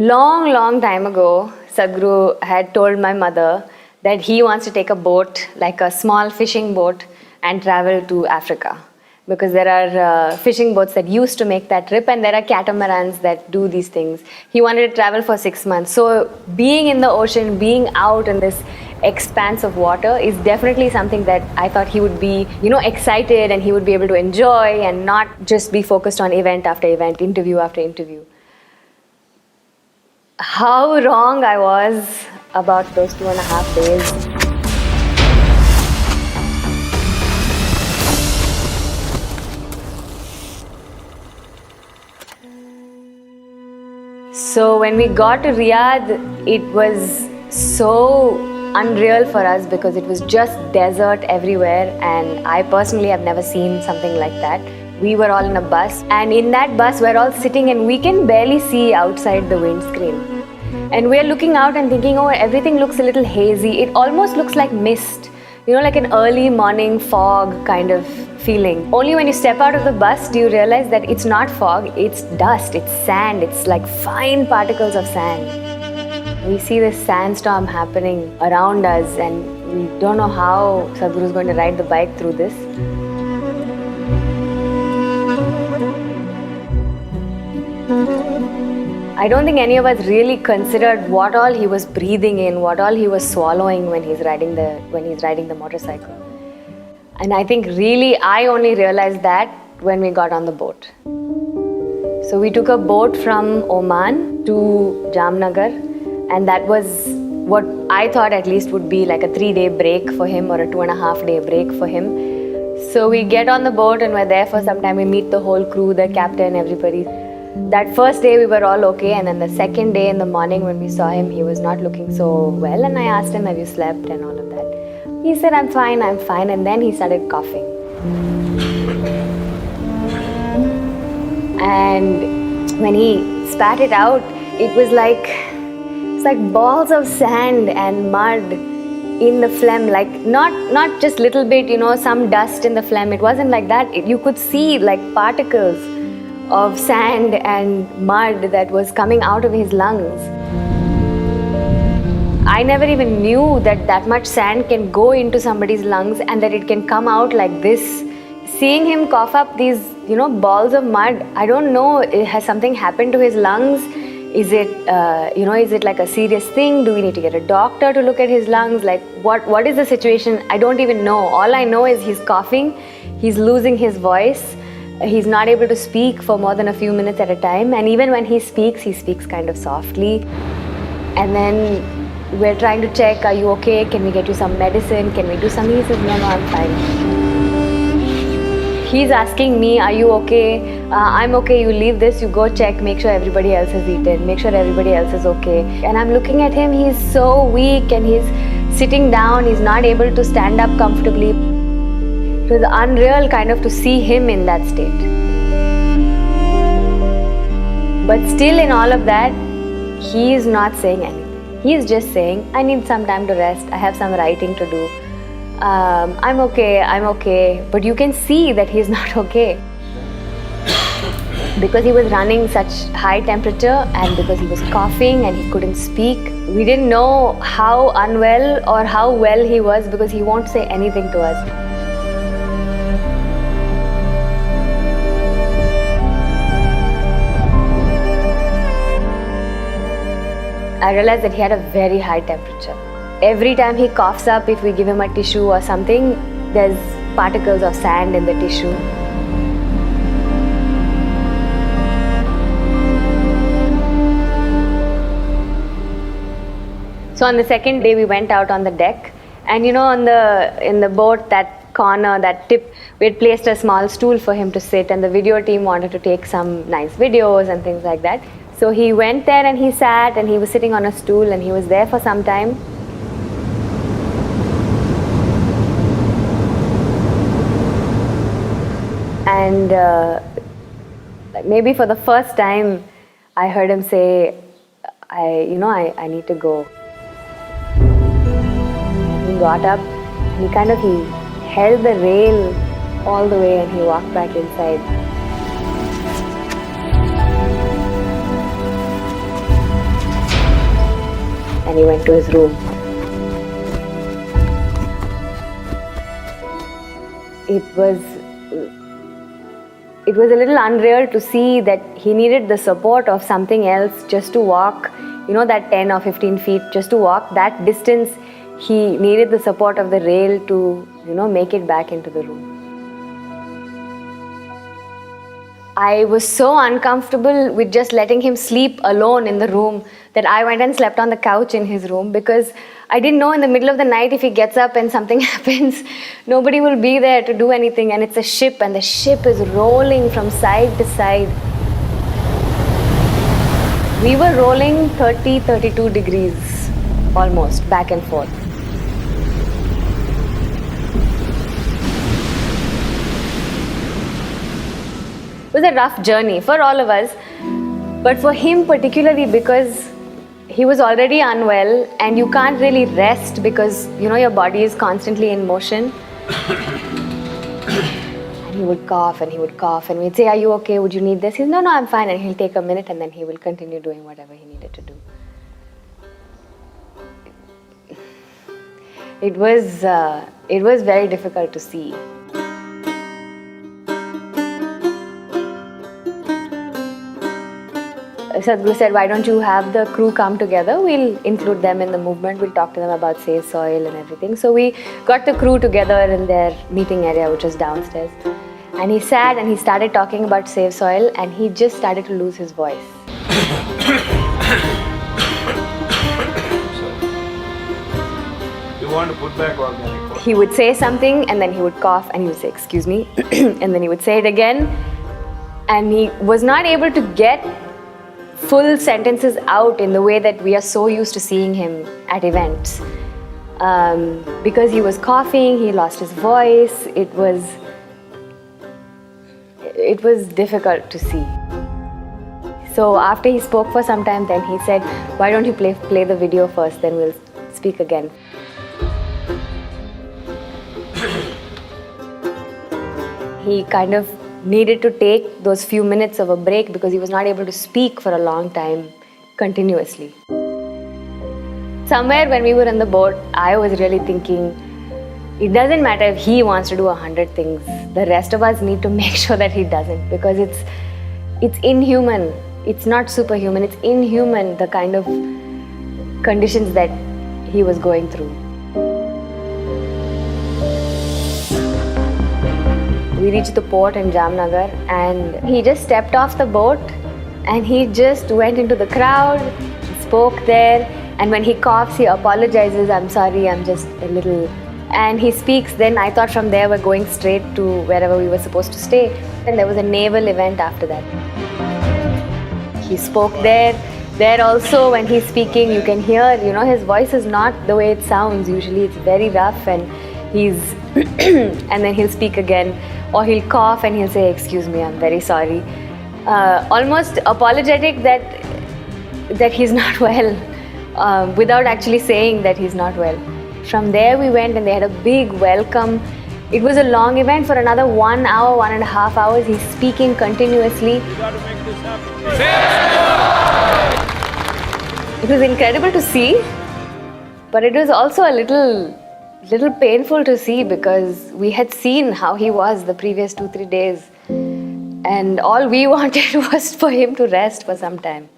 long time ago, Sadhguru had told my mother that he wants to take a boat, like a small fishing boat, and travel to Africa. Because there are fishing boats that used to make that trip, and there are catamarans that do these things. He wanted to travel for 6 months. So being in the ocean, being out in this expanse of water is definitely something that I thought he would be, excited, and he would be able to enjoy and not just be focused on event after event, interview after interview. How wrong I was about those 2.5 days. So when we got to Riyadh, it was so unreal for us because it was just desert everywhere, and I personally have never seen something like that. We were all in a bus, and in that bus we're all sitting and we can barely see outside the windscreen. And we're looking out and thinking, oh, everything looks a little hazy. It almost looks like mist, like an early morning fog kind of feeling. Only when you step out of the bus do you realize that it's not fog, it's dust, it's sand, it's like fine particles of sand. We see this sandstorm happening around us, and we don't know how Sadhguru is going to ride the bike through this. I don't think any of us really considered what all he was breathing in, what all he was swallowing when he's riding the motorcycle. And I think really I only realized that when we got on the boat. So we took a boat from Oman to Jamnagar, and that was what I thought at least would be like a 3-day break for him, or a 2.5-day break for him. So we get on the boat and we're there for some time. We meet the whole crew, the captain, everybody. That first day we were all okay, and then the second day in the morning when we saw him, he was not looking so well, and I asked him, have you slept and all of that. He said, I'm fine, and then he started coughing. And when he spat it out, it was like balls of sand and mud in the phlegm, like not just little bit, some dust in the phlegm. It wasn't like that. You could see like particles of sand and mud that was coming out of his lungs. I never even knew that much sand can go into somebody's lungs and that it can come out like this. Seeing him cough up these, balls of mud, I don't know, has something happened to his lungs? Is it, is it like a serious thing? Do we need to get a doctor to look at his lungs? Like, what is the situation? I don't even know. All I know is he's coughing, he's losing his voice, he's not able to speak for more than a few minutes at a time, and even when he speaks kind of softly. And then we're trying to check, are you okay? Can we get you some medicine? Can we do something? He says, no, I'm fine. He's asking me, are you okay? I'm okay, you leave this, you go check, make sure everybody else has eaten, make sure everybody else is okay. And I'm looking at him, he's so weak and he's sitting down, he's not able to stand up comfortably. It was unreal kind of to see him in that state. But still in all of that, he is not saying anything. He is just saying, I need some time to rest, I have some writing to do. I'm okay. But you can see that he's not okay. Because he was running such high temperature and because he was coughing and he couldn't speak. We didn't know how unwell or how well he was because he won't say anything to us. I realized that he had a very high temperature. Every time he coughs up, if we give him a tissue or something, there's particles of sand in the tissue. So on the second day, we went out on the deck, and in the boat, that corner, that tip, we had placed a small stool for him to sit, and the video team wanted to take some nice videos and things like that. So he went there and he sat, and he was sitting on a stool, and he was there for some time. And maybe for the first time, I heard him say, I need to go. He got up, he held the rail all the way and he walked back inside. and he went to his room. It was a little unreal to see that he needed the support of something else just to walk, that 10 or 15 feet, just to walk that distance. He needed the support of the rail to, make it back into the room. I was so uncomfortable with just letting him sleep alone in the room that I went and slept on the couch in his room, because I didn't know in the middle of the night if he gets up and something happens, nobody will be there to do anything, and it's a ship and the ship is rolling from side to side. We were rolling 32 degrees almost back and forth. It was a rough journey for all of us, but for him particularly, because he was already unwell and you can't really rest because your body is constantly in motion. And he would cough and we'd say, "Are you okay? Would you need this?" He's, "No, I'm fine." And he'll take a minute and then he will continue doing whatever he needed to do. It was very difficult to see. Sadhguru said, "Why don't you have the crew come together? We'll include them in the movement. We'll talk to them about Save Soil and everything." So we got the crew together in their meeting area, which was downstairs. And he sat and he started talking about Save Soil, and he just started to lose his voice. You want to put back organic? He would say something and then he would cough and he would say, "Excuse me," and then he would say it again. And he was not able to get full sentences out in the way that we are so used to seeing him at events. Because he was coughing, he lost his voice. It was difficult to see. So after he spoke for some time, then he said, "Why don't you play the video first, then we'll speak again." He kind of needed to take those few minutes of a break because he was not able to speak for a long time continuously. Somewhere when we were in the boat, I was really thinking, it doesn't matter if he wants to do 100 things. The rest of us need to make sure that he doesn't, because it's inhuman. It's not superhuman. It's inhuman, the kind of conditions that he was going through. We reached the port in Jamnagar and he just stepped off the boat and he just went into the crowd, spoke there, and when he coughs, he apologizes, "I'm sorry, I'm just a little..." And he speaks. Then I thought from there we're going straight to wherever we were supposed to stay. And there was a naval event after that. He spoke there. There also, when he's speaking, you can hear, his voice is not the way it sounds. Usually it's very rough and he's and then he'll speak again, or he'll cough and he'll say, "Excuse me, I'm very sorry." Almost apologetic that he's not well, without actually saying that he's not well. From there we went and they had a big welcome. It was a long event for another 1 hour, 1.5 hours. He's speaking continuously. You got to make this happen. It was incredible to see, but it was also a little painful to see because we had seen how he was the previous 2-3 days, and all we wanted was for him to rest for some time.